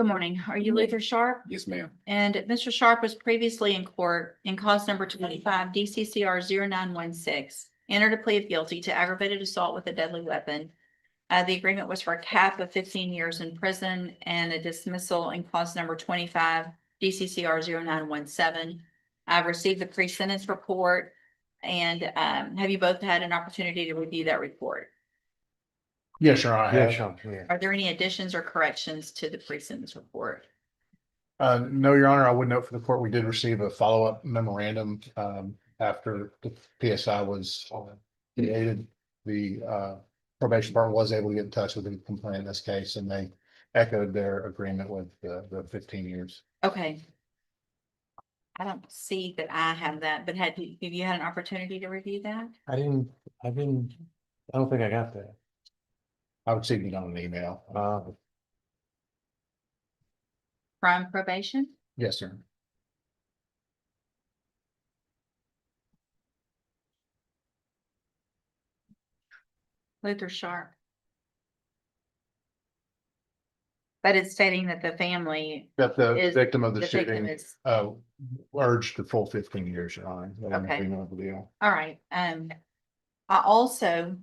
Good morning. Are you Luther Sharp? Yes, ma'am. And Mr. Sharp was previously in court in cause number 25 DCCR 0916. Entered a plea of guilty to aggravated assault with a deadly weapon. The agreement was for a cap of 15 years in prison and a dismissal in cause number 25 DCCR 0917. I've received the pre-sentence report, and have you both had an opportunity to review that report? Yes, sir, I Yeah, have. sure, yeah. Are there any additions or corrections to the pre-sentence report? No, Your Honor, I would note for the court, we did receive a follow-up memorandum, after the PSI was created. The probation department was able to get in touch with the complainant in this case, and they echoed their agreement with the 15 years. Okay. I don't see that I have that, but have you had an opportunity to review that? I don't think I got that. I would see it on an email. From probation? Yes, sir. Luther Sharp. But it's stating that the family That the is. victim of the victim shooting, is- urged the full 15 years, Your Honor. They didn't Okay. agree with the deal. All right, I also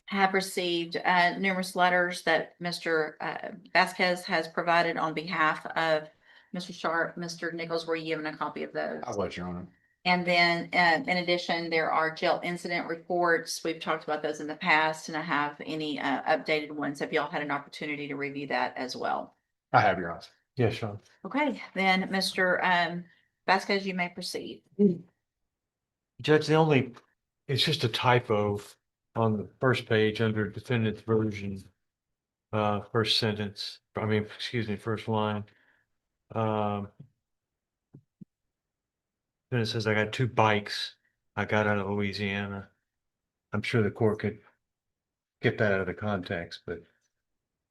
have received numerous letters that Mr. Vasquez has provided on behalf of Mr. Sharp, Mr. Nichols. Were you given a copy of those? I was, Your Honor. And then, in addition, there are jail incident reports. We've talked about those in the past, and I have any updated ones. Have y'all had an opportunity to review that as well? I have, Your Honor. Yeah, sure. Okay, then, Mr. Vasquez, you may proceed. Judge, it's just a typo on the first page under defendant's version. First sentence, first line. Then it says I got 2 bikes I got out of Louisiana. I'm sure the court could get that out of the context, but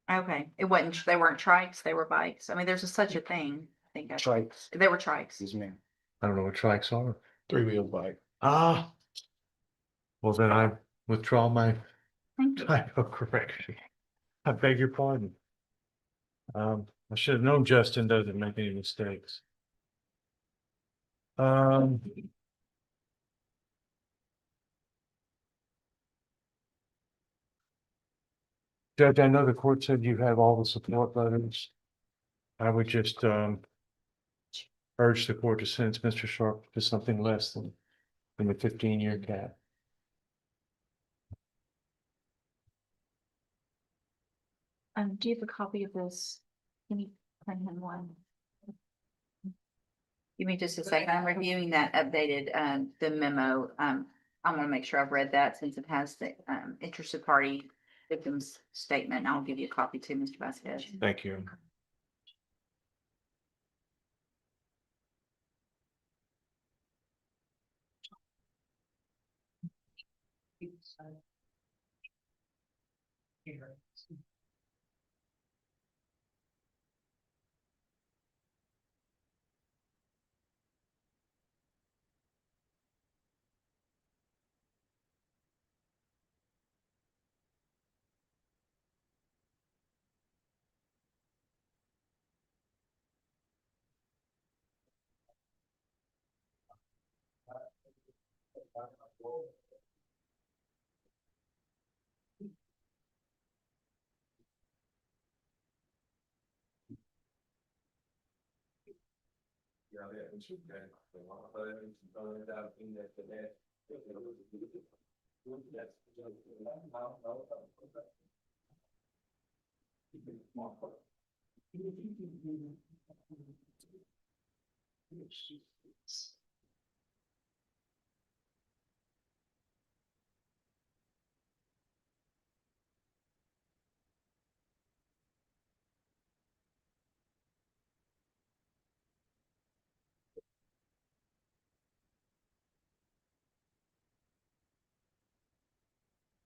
Okay, they weren't trikes, they were bikes. I mean, there's such a thing. I think Trikes. they were trikes. Excuse me. I don't know what trikes are. Three-wheel bike. Ah. Well, then I withdraw my Thank you. typo correction. I beg your pardon. I should have known Justin doesn't make any mistakes. Judge, I know the court said you have all the support letters. I would just, urge the court to sentence Mr. Sharp to something less than the 15-year cap. Do you have a copy of this? Can you print him one? Give me just a second. I'm reviewing that updated, the memo. I want to make sure I've read that since it has the, interested party victims statement. I'll give you a copy too, Mr. Vasquez. Thank you.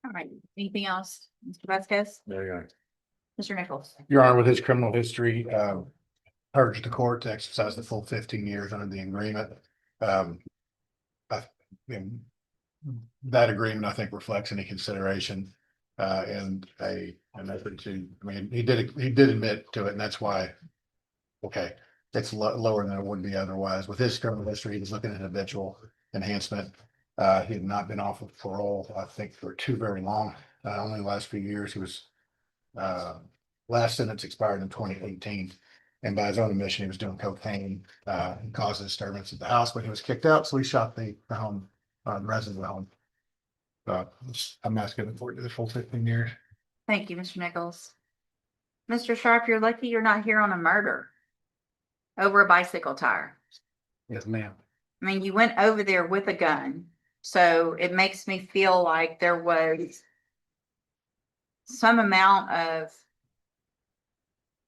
All right. Anything else, Mr. Vasquez? There you are. Mr. Nichols? Your Honor, with his criminal history, urged the court to exercise the full 15 years under the agreement. I, that agreement, I think, reflects any consideration in an effort to, I mean, he did admit to it, and that's why, okay, it's lower than it would be otherwise. With his criminal history, he was looking at habitual enhancement. He had not been off of parole, I think, for too very long, only the last few years. He was, last sentence expired in 2018. And by his own admission, he was doing cocaine, and caused a disturbance at the house when he was kicked out. So he shot the home, the resident of the home. I'm asking for the full 15 years. Thank you, Mr. Nichols. Mr. Sharp, you're lucky you're not here on a murder over a bicycle tire. Yes, ma'am. I mean, you went over there with a gun, so it makes me feel like there was some amount of,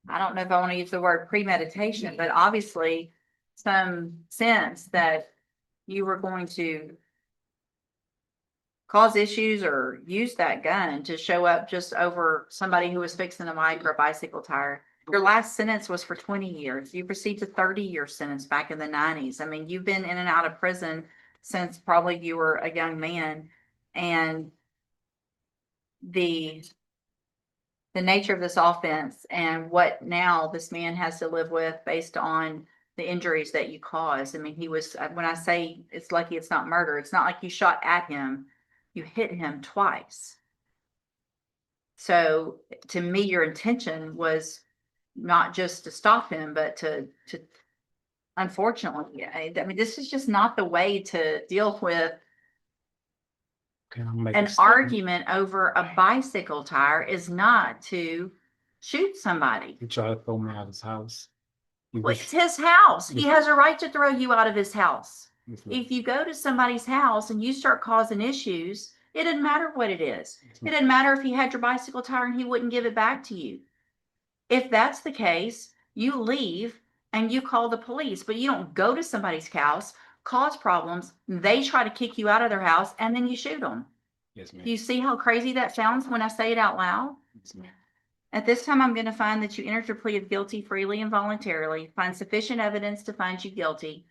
I don't know if I want to use the word premeditation, but obviously some sense that you were going to cause issues or use that gun to show up just over somebody who was fixing a bike or a bicycle tire. Your last sentence was for 20 years. You received a 30-year sentence back in the 90s. I mean, you've been in and out of prison since probably you were a young man. And the nature of this offense and what now this man has to live with based on the injuries that you caused. I mean, he was, when I say it's lucky it's not murder, it's not like you shot at him, you hit him twice. So to me, your intention was not just to stop him, but to unfortunately, I mean, this is just not the way to deal with an argument over a bicycle tire. Is not to shoot somebody. He tried to throw me out of his house. Well, it's his house. He has a right to throw you out of his house. If you go to somebody's house and you start causing issues, it doesn't matter what it is. It doesn't matter if he had your bicycle tire and he wouldn't give it back to you. If that's the case, you leave and you call the police, but you don't go to somebody's house, cause problems, they try to kick you out of their house, and then you shoot them. Yes, ma'am. Do you see how crazy that sounds when I say it out loud? Yes, ma'am. At this time, I'm going to find that you entered your plea of guilty freely and voluntarily, find sufficient evidence to find you guilty,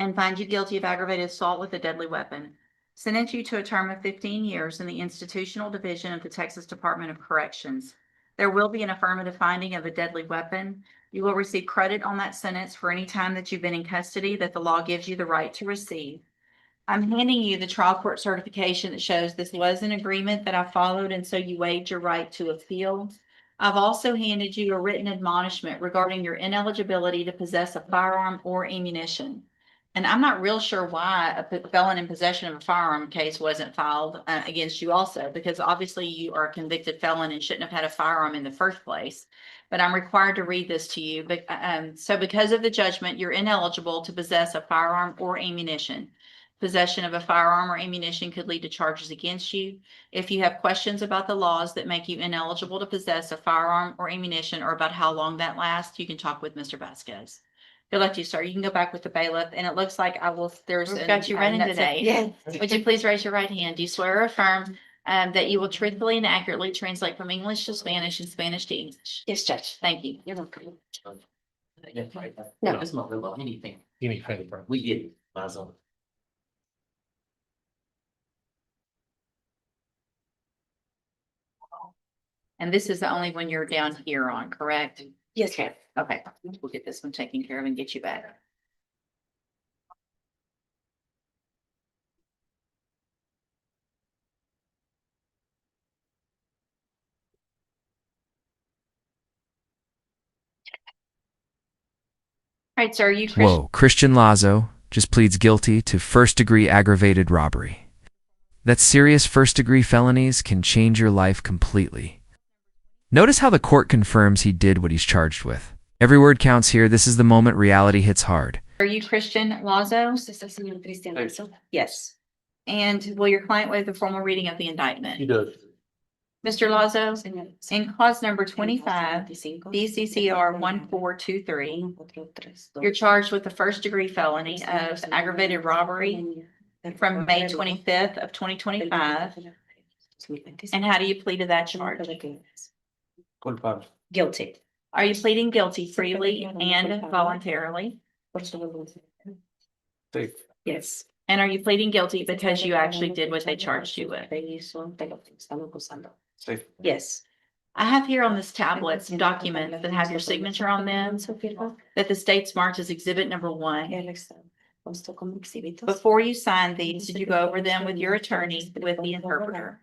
and find you guilty of aggravated assault with a deadly weapon. Sentence you to a term of 15 years in the institutional division of the Texas Department of Corrections. There will be an affirmative finding of a deadly weapon. You will receive credit on that sentence for any time that you've been in custody that the law gives you the right to receive. I'm handing you the trial court certification that shows this was an agreement that I followed, and so you waived your right to appeal. I've also handed you a written admonishment regarding your ineligibility to possess a firearm or ammunition. And I'm not real sure why a felon in possession of a firearm case wasn't filed against you also, because obviously you are a convicted felon and shouldn't have had a firearm in the first place. But I'm required to read this to you. But so because of the judgment, you're ineligible to possess a firearm or ammunition. Possession of a firearm or ammunition could lead to charges against you. If you have questions about the laws that make you ineligible to possess a firearm or ammunition, or about how long that lasts, you can talk with Mr. Vasquez. Good luck to you, sir. You can go back with the bailiff, and it looks like we've got you running today. Yes. Would you please raise your right hand? Do you swear or affirm that you will truthfully and accurately translate from English to Spanish and Spanish to English? Yes, Judge. Thank you. You're welcome. No, it's not real anything. Give me credit, bro. We get it, Mazel. And this is the only one you're down here on, correct? Yes, ma'am. Okay, we'll get this one taken care of and get you back. All right, sir, you. Whoa, Christian Lazo just pleads guilty to first-degree aggravated robbery. That serious first-degree felonies can change your life completely. Notice how the court confirms he did what he's charged with. Every word counts here. This is the moment reality hits hard. Are you Christian Lazo? ¿Usted es el señor Cristian Lazo? Yes. And will your client waive the formal reading of the indictment? He does. Mr. Lazo, Señor. in clause number 25, DCCR 1423, you're charged with the first-degree felony of aggravated robbery from May 25th of 2025. And how do you plead to that charge? Guilty. Are you pleading guilty freely and voluntarily? Yes. And are you pleading guilty because you actually did what they charged you with? Sí. Yes. I have here on this tablet some documents that have your signature on them, that the state's marked as exhibit number 1. Before you signed these, did you go over them with your attorney, with the interpreter?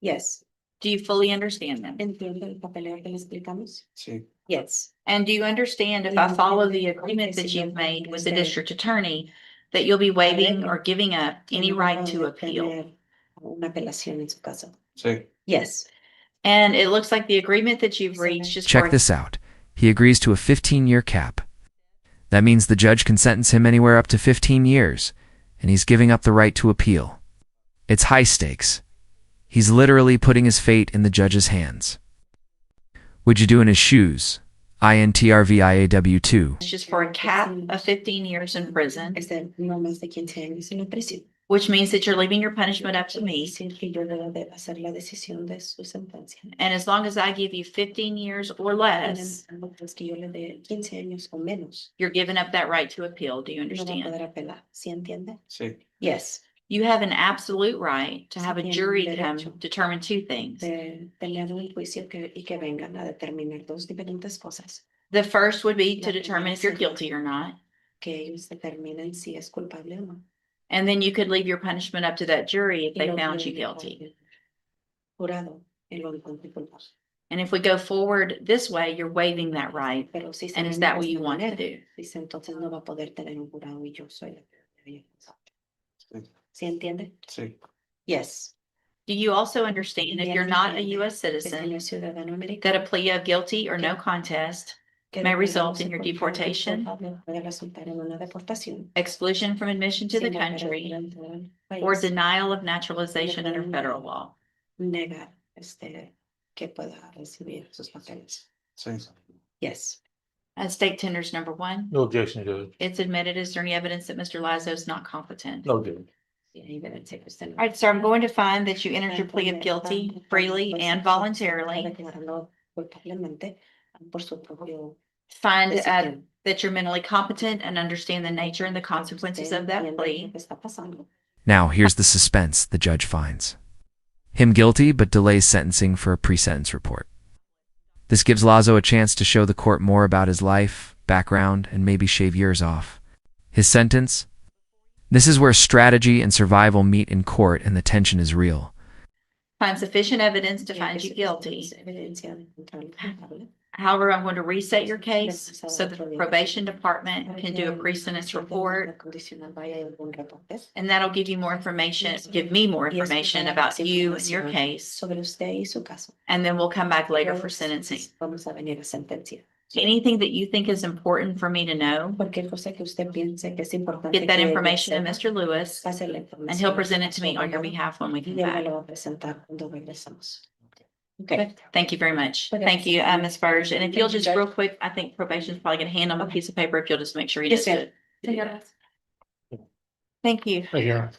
Yes. Do you fully understand them? Entiendo el papeleo que le explicamos. Sí. Yes. And do you understand if I follow the agreement that you've made with the district attorney, that you'll be waiving or giving up any right to appeal? Una apelación en su caso. Sí. Yes. And it looks like the agreement that you've reached is Check for this out. He agrees to a 15-year cap. That means the judge can sentence him anywhere up to 15 years, and he's giving up the right to appeal. It's high stakes. He's literally putting his fate in the judge's hands. Would you do in his shoes? INTRVIAW2. it's just for a cap of 15 years in prison, Es de no más de 15 años en la prisión. which means that you're leaving your punishment up to me. Decir que yo debo de hacer la decisión de su sentencia. And as long as I give you 15 years or less, Es que yo le dé 15 años o menos. you're giving up that right to appeal. Do you No va a understand? poder apelar. ¿Sí entiende? Sí. Yes. You have an absolute right to have a Tiene jury derecho. come determine 2 things. De pelear un juicio y que vengan a determinar dos diferentes cosas. The first would be to La determine primera if you're sería- guilty or not. Que ellos determinen si es culpable o no. And then you could leave your punishment up to that jury if Y they lo found que you guilty. el Jurado y lo encuentre culpable. And if we go forward this way, you're waiving that right. Pero si se And is venga that de what you esta want to manera, do? dice, entonces no va a poder tener un jurado y yo soy la que debería pensar. Sí. ¿Sí entiende? Sí. Yes. Do you also understand if you're not a US Que si no citizen, es ciudadano americano, that a plea of guilty or no contest, que may de result plano in your se culpable, deportation, culpable, puede resultar en una deportación, exclusion from admission to the sin volver a country, entrar al país, or denial of naturalization under federal law? negar que pueda recibir sus papeles. Sí. Yes. State tenders number 1, No objection, Judge. it's admitted. Is there any evidence that Mr. Lazo is not competent? No, Judge. All right, so I'm going to find that you entered your plea of guilty freely and voluntarily. Declararlo culpablemente por su propio Find decisión. that you're mentally competent and understand the nature and the consequences of that Entiende plea. lo que está pasando. Now, here's the suspense the judge finds. Him guilty, but delays sentencing for a pre-sentence report. This gives Lazo a chance to show the court more about his life, background, and maybe shave years off. His sentence? This is where strategy and survival meet in court and the tension is real. Find sufficient evidence to Y find que you se guilty. evidencia de encontrarlo culpable. However, I'm going to reset your case so that the probation department can do a pre-sentence report, Condicional vaya y algún reporte and that'll give you more information, give me more information about you and your case, sobre usted y su caso. and then we'll come back later for Luego, sentencing. Vamos a venir a sentencia. Anything that you think is important for me to know, Cualquier cosa que usted piense que es importante. get that que ella information to sepa, Mr. Lewis, pase la and información he'll present it to me a su on your abogado, behalf when we y come él me back. lo va a presentar cuando regresamos. Okay. Thank you very much. Okay. Thank you, Ms. Burge. And if you'll Thank you, just Judge. real quick, I think probation is probably gonna hand them a piece of paper if you'll just make sure you Yes, just do ma'am. it. Thank you. Thank you, Your Honor.